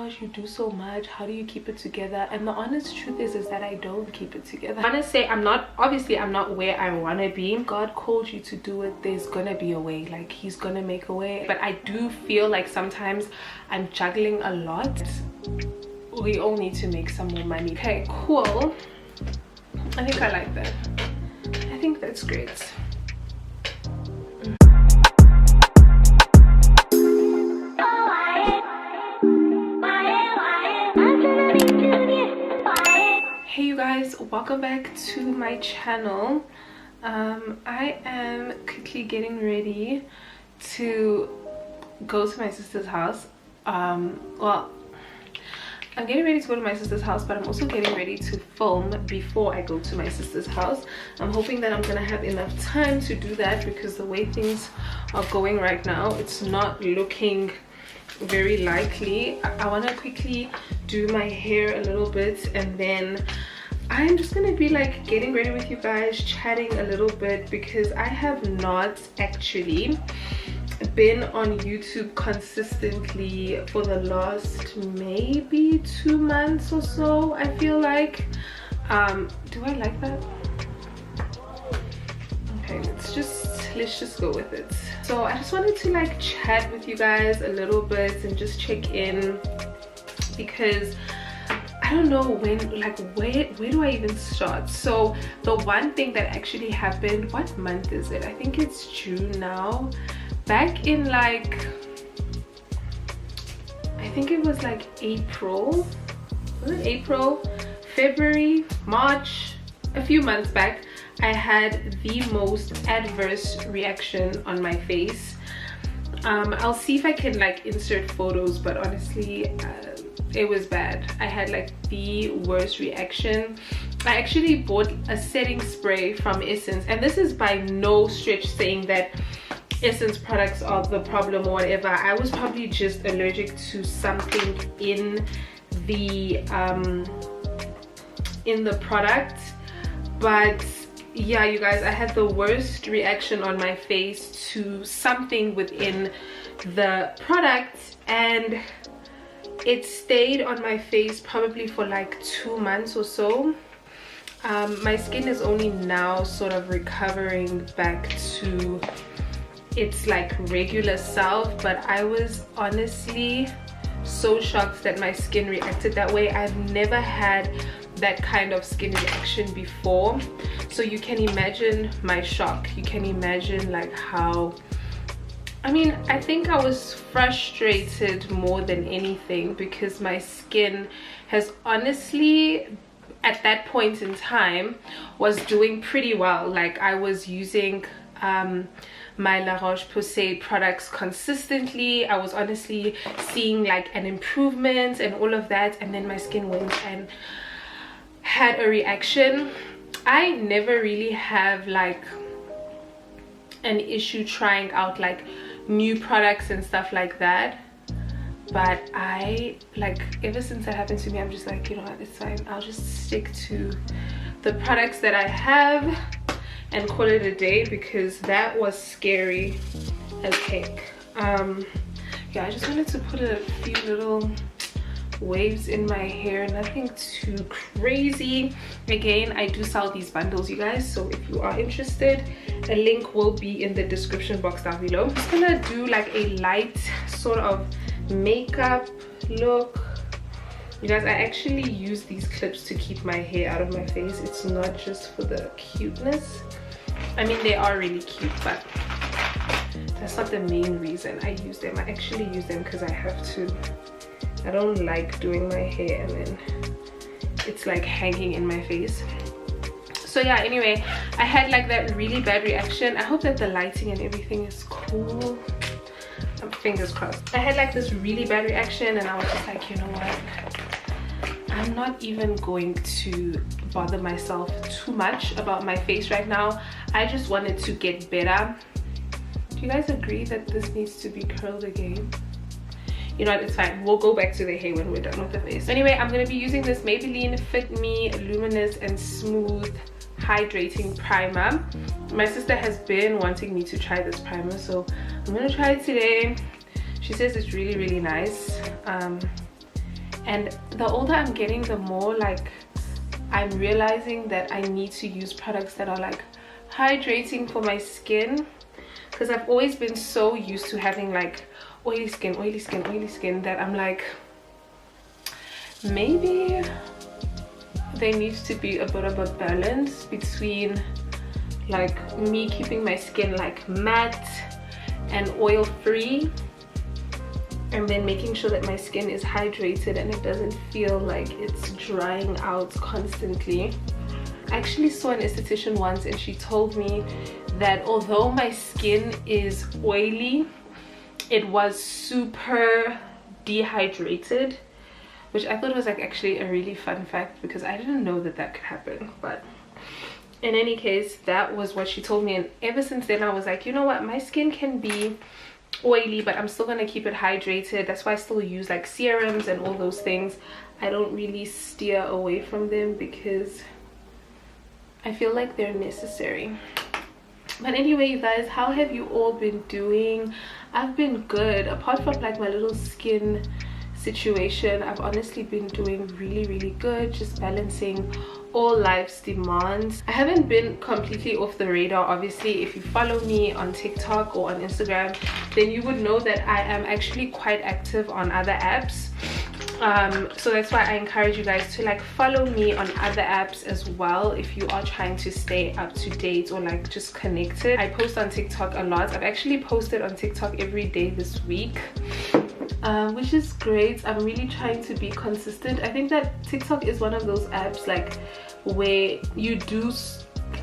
gosh, you do so much, how do you keep it together? And the honest truth is that I don't keep it together. I want to say I'm not where I want to be. God called you to do it, there's gonna be a way. Like, he's gonna make a way. But I do feel like sometimes I'm juggling a lot. We all need to make some more money. Okay, cool. I think I like that. I think that's great. Hey you guys, welcome back to my channel. I am quickly getting ready to go to my sister's house. Well, I'm getting ready to go to my sister's house, but I'm also getting ready to film before I go to my sister's house. I'm hoping that I'm gonna have enough time to do that, because the way things are going right now, it's not looking very likely. I want to quickly do my hair a little bit, and then I'm just gonna be like getting ready with you guys, chatting a little bit, because I have not actually been on YouTube consistently for the last maybe 2 months or so. I feel like do I like that? Okay, let's just go with it. So I just wanted to like chat with you guys a little bit and just check in, because I don't know when, like, where do I even start? So the one thing that actually happened, what month is it? I think it's June now. Back in like, I think it was like April, was it April, February, March, a few months back, I had the most adverse reaction on my face. I'll see if I can like insert photos, but honestly it was bad. I had like the worst reaction. I actually bought a setting spray from Essence, and this is by no stretch saying that Essence products are the problem or whatever. I was probably just allergic to something in the product. But yeah, you guys, I had the worst reaction on my face to something within the product, and it stayed on my face probably for like 2 months or so. My skin is only now sort of recovering back to its like regular self, but I was honestly so shocked that my skin reacted that way. I've never had that kind of skin reaction before, so you can imagine my shock. You can imagine like how, I mean, I think I was frustrated more than anything, because my skin has honestly at that point in time was doing pretty well. Like, I was using my La Roche-Posay products consistently. I was honestly seeing like an improvement and all of that, and then my skin went and had a reaction. I never really have like an issue trying out like new products and stuff like that, but I like, ever since that happened to me, I'm just like, you know what, it's fine, I'll just stick to the products that I have and call it a day, because that was scary as heck. Yeah, I just wanted to put a few little waves in my hair, nothing too crazy. Again, I do sell these bundles, you guys, so if you are interested, a link will be in the description box down below. I'm just gonna do like a light sort of makeup look. You guys, I actually use these clips to keep my hair out of my face. It's not just for the cuteness. I mean, they are really cute, but that's not the main reason I use them. I actually use them because I have to. I don't like doing my hair and then it's like hanging in my face. So yeah, anyway, I had like that really bad reaction. I hope that the lighting and everything is cool. Fingers crossed. I had like this really bad reaction, and I was just like, you know what, I'm not even going to bother myself too much about my face right now. I just wanted to get better. Do you guys agree that this needs to be curled again? You know what, it's fine, we'll go back to the hair when we're done with the face. Anyway, I'm going to be using this Maybelline Fit Me Luminous and Smooth Hydrating Primer. My sister has been wanting me to try this primer, so I'm going to try it today. She says it's really nice. And the older I'm getting, the more like I'm realizing that I need to use products that are like hydrating for my skin, because I've always been so used to having like oily skin that I'm like, maybe there needs to be a bit of a balance between like me keeping my skin like matte and oil free, and then making sure that my skin is hydrated and it doesn't feel like it's drying out constantly. I actually saw an esthetician once and she told me that although my skin is oily, it was super dehydrated, which I thought was like actually a really fun fact, because I didn't know that that could happen. But in any case, that was what she told me, and ever since then I was like, you know what, my skin can be oily but I'm still gonna keep it hydrated. That's why I still use like serums and all those things. I don't really steer away from them because I feel like they're necessary. But anyway, you guys, how have you all been doing? I've been good. Apart from like my little skin situation, I've honestly been doing really good, just balancing all life's demands. I haven't been completely off the radar. Obviously, if you follow me on TikTok or on Instagram, then you would know that I am actually quite active on other apps. So that's why I encourage you guys to like follow me on other apps as well if you are trying to stay up to date or like just connected. I post on TikTok a lot. I've actually posted on TikTok every day this week, which is great. I'm really trying to be consistent. I think that TikTok is one of those apps like where you do,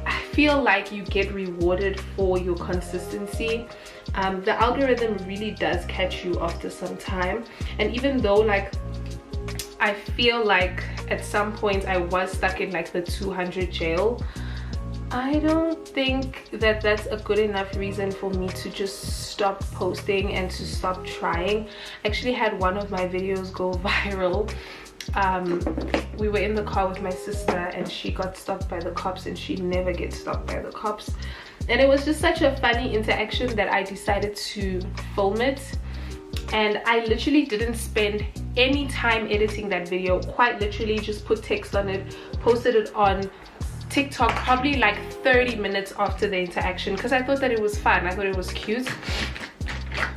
I feel like you get rewarded for your consistency. The algorithm really does catch you after some time, and even though like I feel like at some point I was stuck in like the 200 jail, I don't think that that's a good enough reason for me to just stop posting and to stop trying. I actually had one of my videos go viral. We were in the car with my sister and she got stopped by the cops, and she never gets stopped by the cops, and it was just such a funny interaction that I decided to film it. And I literally didn't spend any time editing that video. Quite literally just put text on it, posted it on TikTok probably like 30 minutes after the interaction, because I thought that it was fun. I thought it was cute.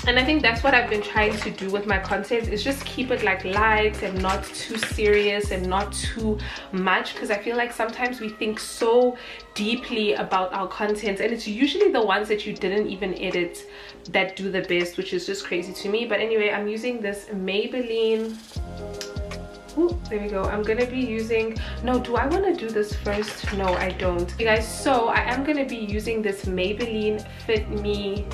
And I think that's what I've been trying to do with my content, is just keep it like light and not too serious and not too much, because I feel like sometimes we think so deeply about our content, and it's usually the ones that you didn't even edit that do the best, which is just crazy to me. But anyway, I'm using this Maybelline. Ooh, there we go. I'm gonna be using, no, do I want to do this first? No, I don't. You guys, so I am gonna be using this Maybelline Fit Me,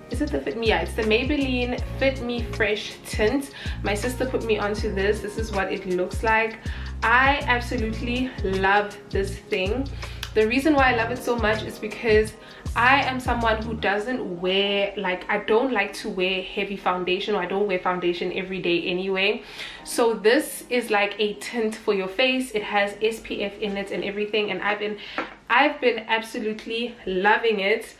is it the Fit Me? Yeah, it's the Maybelline Fit Me Fresh tint. My sister put me onto this. This is what it looks like. I absolutely love this thing. The reason why I love it so much is because I am someone who doesn't wear, like, I don't like to wear heavy foundation, or I don't wear foundation every day anyway. So this is like a tint for your face. It has SPF in it and everything, and I've been absolutely loving it.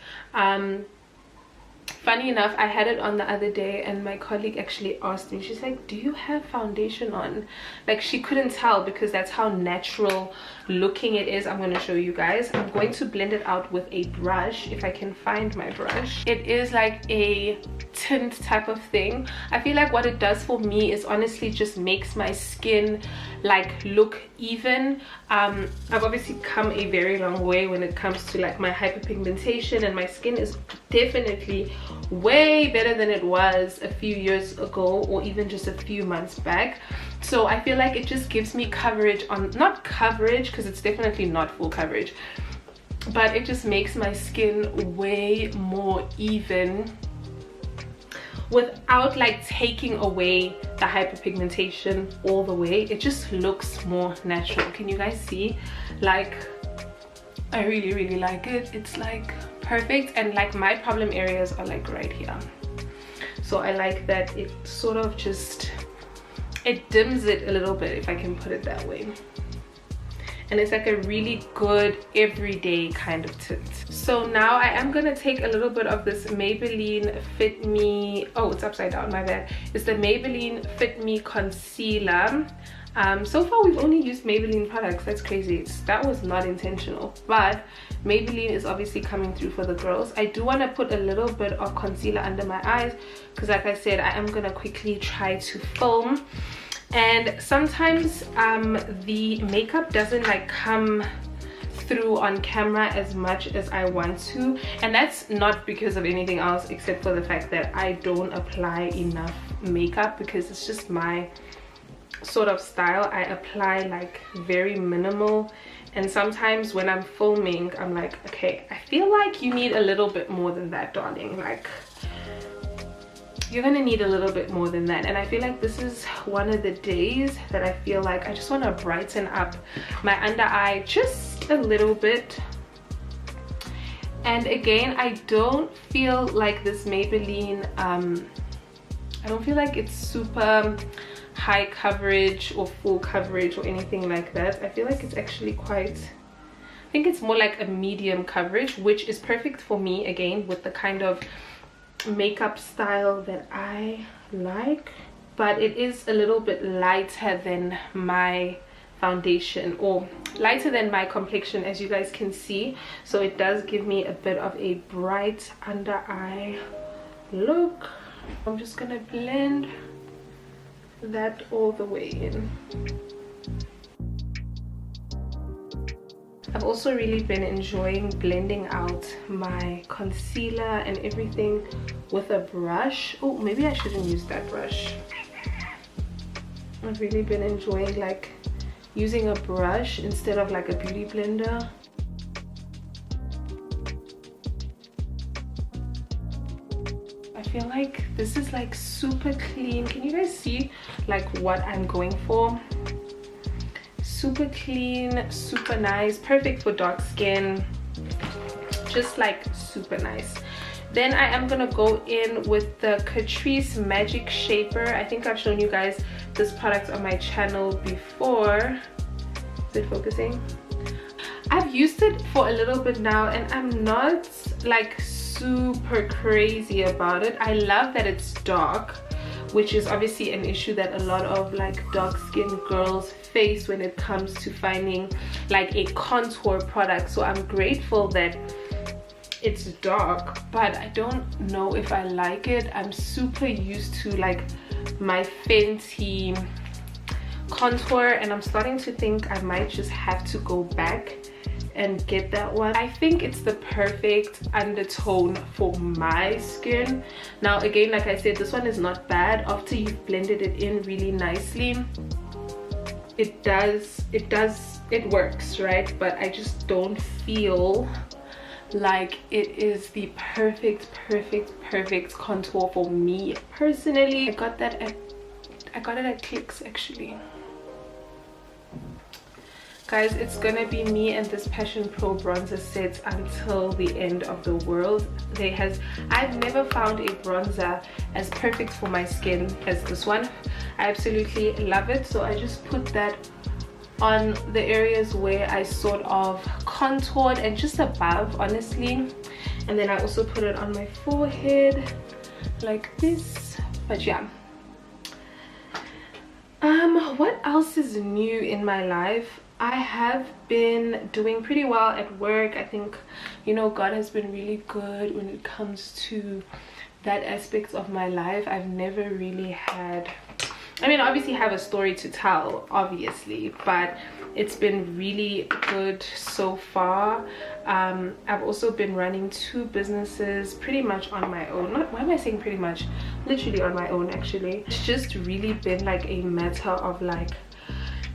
Funny enough, I had it on the other day and my colleague actually asked me, she's like, do you have foundation on? Like, she couldn't tell because that's how natural looking it is. I'm going to show you guys. I'm going to blend it out with a brush, if I can find my brush. It is like a tint type of thing. I feel like what it does for me is honestly just makes my skin like look even. I've obviously come a very long way when it comes to like my hyperpigmentation, and my skin is definitely way better than it was a few years ago, or even just a few months back. So I feel like it just gives me coverage on, not coverage because it's definitely not full coverage, but it just makes my skin way more even without like taking away the hyperpigmentation all the way. It just looks more natural. Can you guys see? Like, I really like it. It's like perfect, and like my problem areas are like right here, so I like that it sort of just, it dims it a little bit, if I can put it that way. and it's like a really good everyday kind of tint. So now I am gonna take a little bit of this Maybelline Fit Me, oh, it's upside down, my bad. It's the Maybelline Fit Me concealer. So far we've only used Maybelline products. That's crazy. That was not intentional, but Maybelline is obviously coming through for the girls. I do want to put a little bit of concealer under my eyes because, like I said, I am gonna quickly try to film, and sometimes the makeup doesn't like come through on camera as much as I want to, and that's not because of anything else except for the fact that I don't apply enough makeup, because it's just my sort of style. I apply like very minimal, and sometimes when I'm filming I'm like, okay, I feel like you need a little bit more than that, darling. Like, you're gonna need a little bit more than that. And I feel like this is one of the days that I feel like I just want to brighten up my under eye just a little bit. And again, I don't feel like this Maybelline, I don't feel like it's super high coverage or full coverage or anything like that. I feel like it's actually quite, I think it's more like a medium coverage, which is perfect for me, again, with the kind of makeup style that I like. But it is a little bit lighter than my foundation, or lighter than my complexion, as you guys can see. So it does give me a bit of a bright under eye look. I'm just gonna blend that all the way in. I've also really been enjoying blending out my concealer and everything with a brush. Oh, maybe I shouldn't use that brush. I've really been enjoying like using a brush instead of like a beauty blender. I feel like this is like super clean. Can you guys see like what I'm going for? Super clean, super nice, perfect for dark skin, just like super nice. Then I am gonna go in with the Catrice Magic Shaper. I think I've shown you guys this product on my channel before. Is it focusing? I've used it for a little bit now, and I'm not like super crazy about it. I love that it's dark, which is obviously an issue that a lot of like dark skinned girls face when it comes to finding like a contour product. So I'm grateful that it's dark, but I don't know if I like it. I'm super used to like my Fenty contour, and I'm starting to think I might just have to go back and get that one. I think it's the perfect undertone for my skin. Now again, like I said, this one is not bad. After you've blended it in really nicely, it works, right? But I just don't feel like it is the perfect contour for me personally. I got it at Clicks actually. Guys, it's gonna be me and this Passion Pro bronzer set until the end of the world. I've never found a bronzer as perfect for my skin as this one. I absolutely love it. So I just put that on the areas where I sort of contoured and just above, honestly. And then I also put it on my forehead like this. But yeah. What else is new in my life? I have been doing pretty well at work. I think, you know, God has been really good when it comes to that aspect of my life. I've never really had, I mean, obviously have a story to tell, obviously, but it's been really good so far. I've also been running 2 businesses pretty much on my own. Why am I saying pretty much? Literally on my own, actually. It's just really been like a matter of like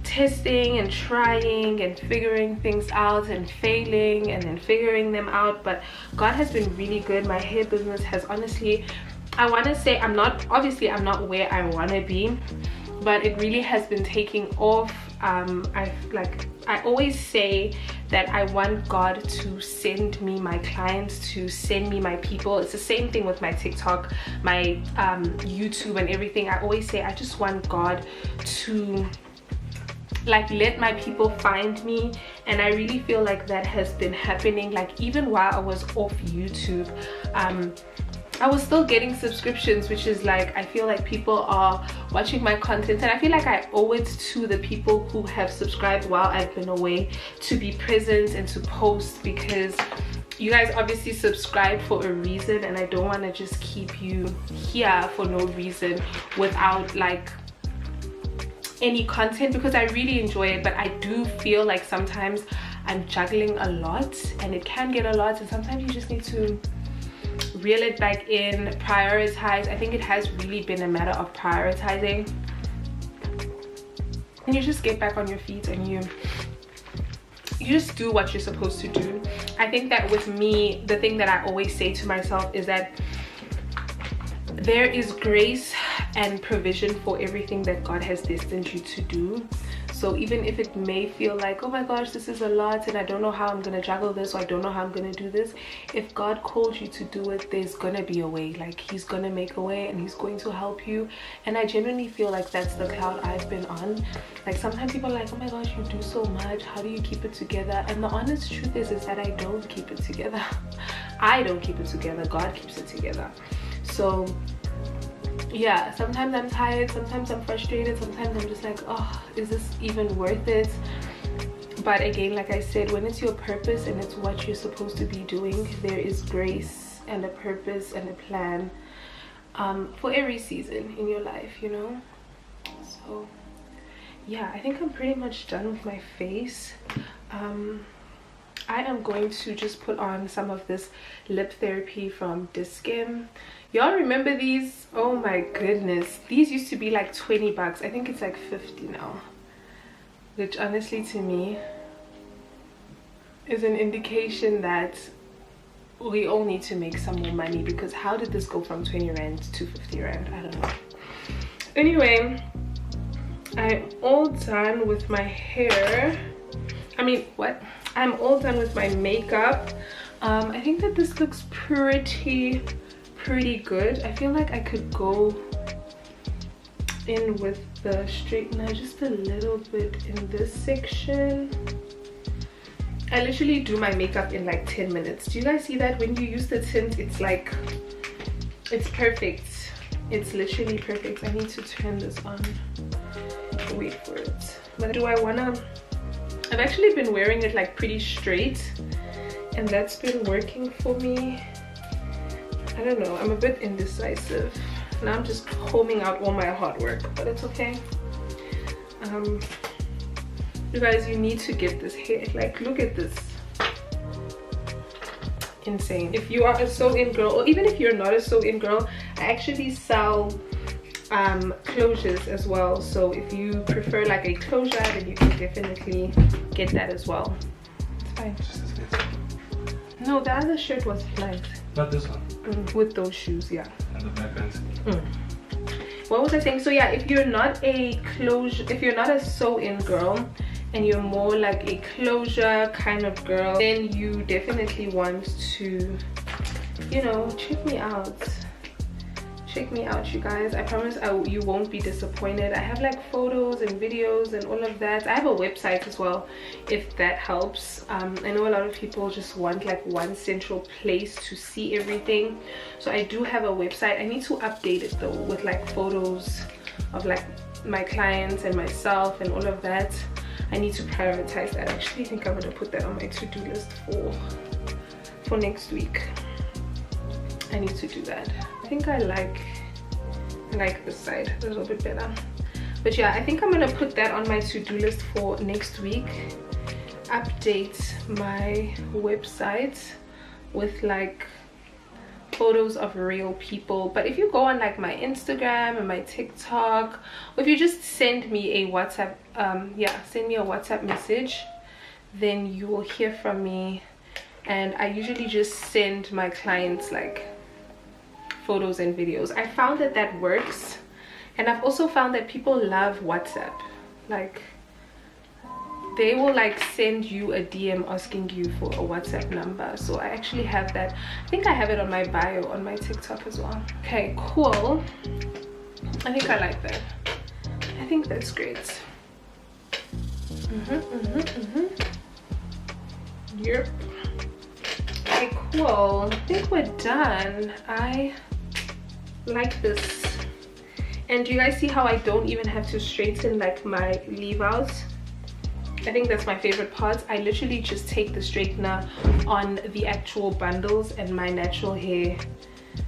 testing and trying and figuring things out and failing and then figuring them out. But God has been really good. My hair business has honestly, I want to say, I'm not where I want to be, but it really has been taking off. I always say that I want God to send me my clients, to send me my people. It's the same thing with my TikTok, my YouTube and everything. I always say I just want God to like let my people find me. And I really feel like that has been happening. Like even while I was off YouTube, I was still getting subscriptions, which is like, I feel like people are watching my content, and I feel like I owe it to the people who have subscribed while I've been away to be present and to post, because you guys obviously subscribe for a reason, and I don't want to just keep you here for no reason without like any content, because I really enjoy it. But I do feel like sometimes I'm juggling a lot, and it can get a lot, and sometimes you just need to reel it back in, prioritize. I think it has really been a matter of prioritizing, and you just get back on your feet and you just do what you're supposed to do. I think that with me, the thing that I always say to myself is that there is grace and provision for everything that God has destined you to do. So even if it may feel like, oh my gosh, this is a lot and I don't know how I'm gonna juggle this, or I don't know how I'm gonna do this, if God called you to do it, there's gonna be a way. Like he's gonna make a way, and he's going to help you. And I genuinely feel like that's the cloud I've been on. Like sometimes people are like, oh my gosh, you do so much, how do you keep it together? And the honest truth is that I don't keep it together. I don't keep it together, God keeps it together. So yeah, sometimes I'm tired, sometimes I'm frustrated, sometimes I'm just like, oh, is this even worth it? But again, like I said, when it's your purpose and it's what you're supposed to be doing, there is grace and a purpose and a plan for every season in your life, you know. So yeah, I think I'm pretty much done with my face. I am going to just put on some of this lip therapy from Diskim. Y'all remember these? Oh my goodness, these used to be like 20 bucks. I think it's like 50 now, which honestly to me is an indication that we all need to make some more money, because how did this go from 20 rand to 50 rand? I don't know. Anyway, I'm all done with my hair. I'm all done with my makeup. I think that this looks pretty good. I feel like I could go in with the straightener just a little bit in this section. I literally do my makeup in like 10 minutes. Do you guys see that? When you use the tint, it's like, it's perfect. It's literally perfect. I need to turn this on. Wait for it. But do I wanna, I've actually been wearing it like pretty straight, and that's been working for me. I don't know, I'm a bit indecisive. Now I'm just combing out all my hard work, but it's okay. You guys, you need to get this hair. Like, look at this. Insane. If you are a sew-in girl, or even if you're not a sew-in girl, I actually sell closures as well. So if you prefer like a closure, then you can definitely get that as well. It's fine. No, the other shirt was nice. Not this one. With those shoes, yeah. And the black pants. What was I saying? So yeah, if you're not a closure, if you're not a sew-in girl and you're more like a closure kind of girl, then you definitely want to, you know, check me out. Check me out, you guys. I promise you won't be disappointed. I have like photos and videos and all of that. I have a website as well, if that helps. I know a lot of people just want like one central place to see everything, so I do have a website. I need to update it though with like photos of like my clients and myself and all of that. I need to prioritize that. I actually think I'm gonna put that on my to-do list for next week. I need to do that. I think I like this side a little bit better. But yeah, I think I'm gonna put that on my to-do list for next week. Update my website with like photos of real people. But if you go on like my Instagram and my TikTok, or if you just send me a WhatsApp, send me a WhatsApp message, then you will hear from me. And I usually just send my clients like photos and videos. I found that works, and I've also found that people love WhatsApp. Like, they will like send you a DM asking you for a WhatsApp number. So I actually have that. I think I have it on my bio on my TikTok as well. Okay, cool. I think I like that. I think that's great. Yep. Okay, cool. I think we're done. I like this. And do you guys see how I don't even have to straighten like my leave out? I think that's my favorite part. I literally just take the straightener on the actual bundles and my natural hair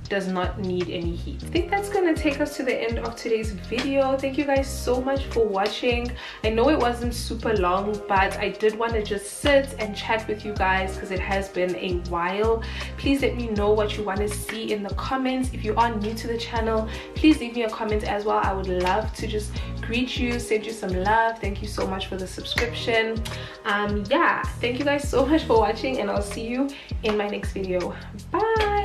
does not need any heat. I think that's gonna take us to the end of today's video. Thank you guys so much for watching. I know it wasn't super long, but I did want to just sit and chat with you guys because it has been a while. Please let me know what you want to see in the comments. If you are new to the channel, please leave me a comment as well. I would love to just greet you, send you some love. Thank you so much for the subscription. Yeah, thank you guys so much for watching, and I'll see you in my next video. Bye.